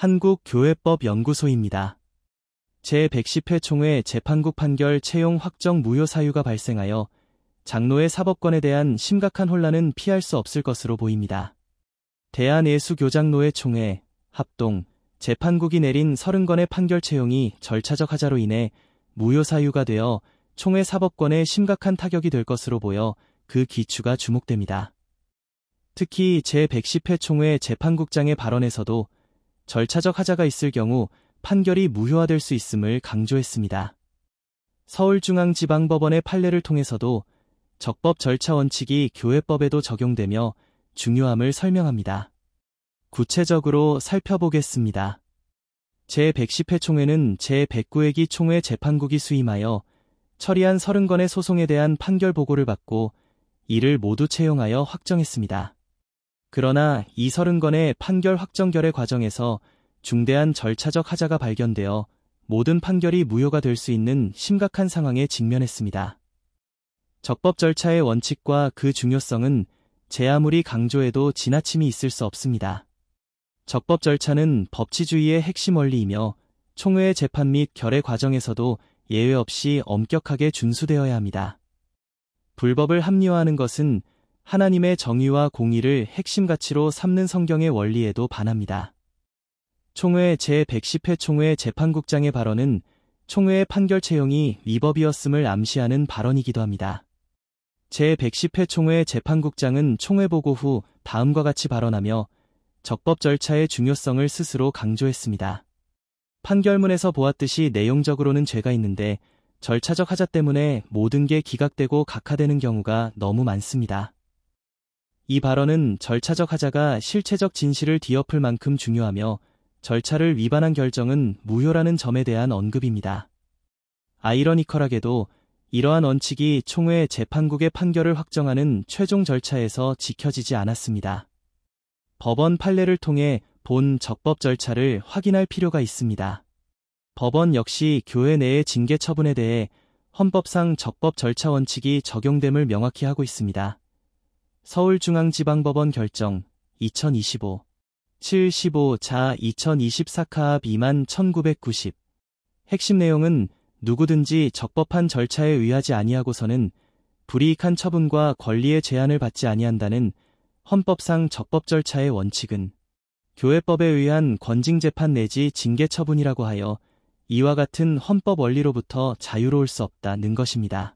한국교회법연구소입니다. 제110회 총회 재판국 판결 채용 확정 무효 사유가 발생하여 장로의 사법권에 대한 심각한 혼란은 피할 수 없을 것으로 보입니다. 대한예수교장로회 총회, 합동, 재판국이 내린 30건의 판결 채용이 절차적 하자로 인해 무효 사유가 되어 총회 사법권에 심각한 타격이 될 것으로 보여 그 기추가 주목됩니다. 특히 제110회 총회 재판국장의 발언에서도 절차적 하자가 있을 경우 판결이 무효화될 수 있음을 강조했습니다. 서울중앙지방법원의 판례를 통해서도 적법 절차 원칙이 교회법에도 적용되며 중요함을 설명합니다. 구체적으로 살펴보겠습니다. 제110회 총회는 제109회기 총회 재판국이 수임하여 처리한 30건의 소송에 대한 판결 보고를 받고 이를 모두 채용하여 확정했습니다. 그러나 이 30건의 판결 확정 결의 과정에서 중대한 절차적 하자가 발견되어 모든 판결이 무효가 될 수 있는 심각한 상황에 직면했습니다. 적법 절차의 원칙과 그 중요성은 제 아무리 강조해도 지나침이 있을 수 없습니다. 적법 절차는 법치주의의 핵심 원리이며 총회의 재판 및 결의 과정에서도 예외 없이 엄격하게 준수되어야 합니다. 불법을 합리화하는 것은 하나님의 정의와 공의를 핵심 가치로 삼는 성경의 원리에도 반합니다. 총회 제110회 총회 재판국장의 발언은 총회의 판결 채용이 위법이었음을 암시하는 발언이기도 합니다. 제110회 총회 재판국장은 총회 보고 후 다음과 같이 발언하며 적법 절차의 중요성을 스스로 강조했습니다. 판결문에서 보았듯이 내용적으로는 죄가 있는데 절차적 하자 때문에 모든 게 기각되고 각하되는 경우가 너무 많습니다. 이 발언은 절차적 하자가 실체적 진실을 뒤엎을 만큼 중요하며 절차를 위반한 결정은 무효라는 점에 대한 언급입니다. 아이러니컬하게도 이러한 원칙이 총회 재판국의 판결을 확정하는 최종 절차에서 지켜지지 않았습니다. 법원 판례를 통해 본 적법 절차를 확인할 필요가 있습니다. 법원 역시 교회 내의 징계 처분에 대해 헌법상 적법 절차 원칙이 적용됨을 명확히 하고 있습니다. 서울중앙지방법원 결정 2025 7-15자 2024 2만 1990 핵심 내용은 누구든지 적법한 절차에 의하지 아니하고서는 불이익한 처분과 권리의 제한을 받지 아니한다는 헌법상 적법 절차의 원칙은 교회법에 의한 권징재판 내지 징계 처분이라고 하여 이와 같은 헌법 원리로부터 자유로울 수 없다는 것입니다.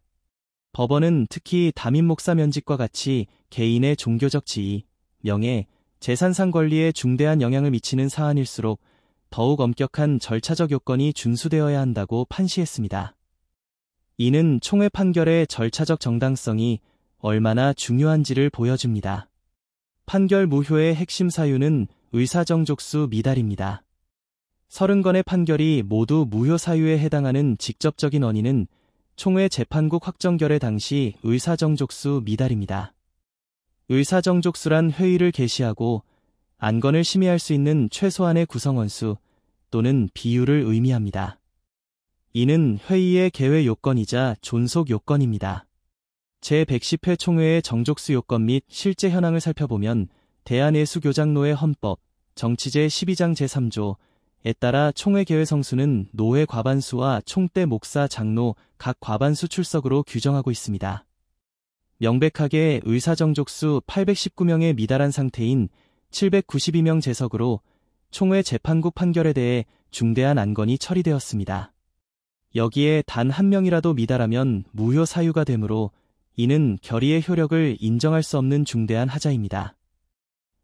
법원은 특히 담임 목사 면직과 같이 개인의 종교적 지위, 명예, 재산상 권리에 중대한 영향을 미치는 사안일수록 더욱 엄격한 절차적 요건이 준수되어야 한다고 판시했습니다. 이는 총회 판결의 절차적 정당성이 얼마나 중요한지를 보여줍니다. 판결 무효의 핵심 사유는 의사정족수 미달입니다. 30건의 판결이 모두 무효 사유에 해당하는 직접적인 원인은 총회 재판국 확정 결의 당시 의사정족수 미달입니다. 의사정족수란 회의를 개시하고 안건을 심의할 수 있는 최소한의 구성원수 또는 비율을 의미합니다. 이는 회의의 개회 요건이자 존속 요건입니다. 제110회 총회의 정족수 요건 및 실제 현황을 살펴보면 대한예수교장로회 헌법 정치제 12장 제3조에 따라 총회 개회 성수는 노회 과반수와 총대 목사 장로 각 과반수 출석으로 규정하고 있습니다. 명백하게 의사정족수 819명에 미달한 상태인 792명 재석으로 총회 재판국 판결에 대해 중대한 안건이 처리되었습니다. 여기에 단 한 명이라도 미달하면 무효 사유가 되므로 이는 결의의 효력을 인정할 수 없는 중대한 하자입니다.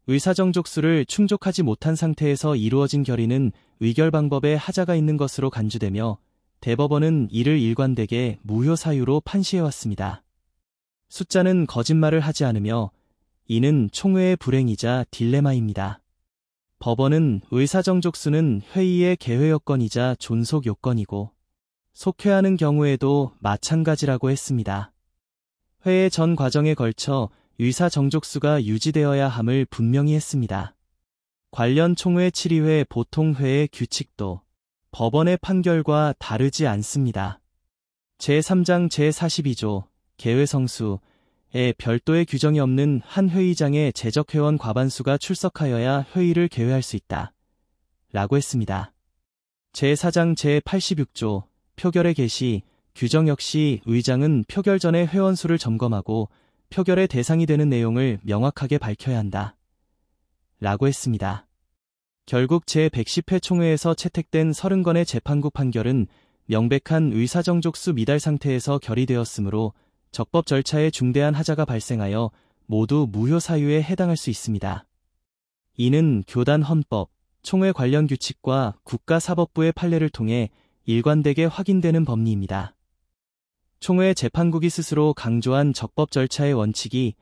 의사정족수를 충족하지 못한 상태에서 이루어진 결의는 의결 방법에 하자가 있는 것으로 간주되며 대법원은 이를 일관되게 무효 사유로 판시해왔습니다. 숫자는 거짓말을 하지 않으며 이는 총회의 불행이자 딜레마입니다. 법원은 의사정족수는 회의의 개회 요건이자 존속 요건이고 속회하는 경우에도 마찬가지라고 했습니다. 회의 전 과정에 걸쳐 의사정족수가 유지되어야 함을 분명히 했습니다. 관련 총회 7.2회 보통회의 규칙도 법원의 판결과 다르지 않습니다. 제3장 제42조 개회성수에 별도의 규정이 없는 한 회의장에 재적 회원 과반수가 출석하여야 회의를 개회할 수 있다. 라고 했습니다. 제4장 제86조 표결의 개시, 규정 역시 의장은 표결 전에 회원 수를 점검하고 표결의 대상이 되는 내용을 명확하게 밝혀야 한다. 라고 했습니다. 결국 제110회 총회에서 채택된 30건의 재판국 판결은 명백한 의사정족수 미달 상태에서 결의되었으므로 적법 절차에 중대한 하자가 발생하여 모두 무효 사유에 해당할 수 있습니다. 이는 교단 헌법, 총회 관련 규칙과 국가사법부의 판례를 통해 일관되게 확인되는 법리입니다. 총회 재판국이 스스로 강조한 적법 절차의 원칙이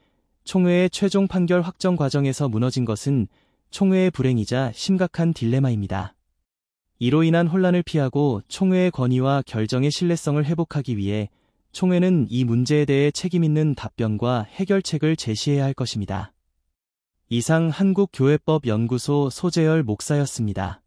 총회의 최종 판결 확정 과정에서 무너진 것은 총회의 불행이자 심각한 딜레마입니다. 이로 인한 혼란을 피하고 총회의 권위와 결정의 신뢰성을 회복하기 위해 총회는 이 문제에 대해 책임있는 답변과 해결책을 제시해야 할 것입니다. 이상 한국교회법연구소 소재열 목사였습니다.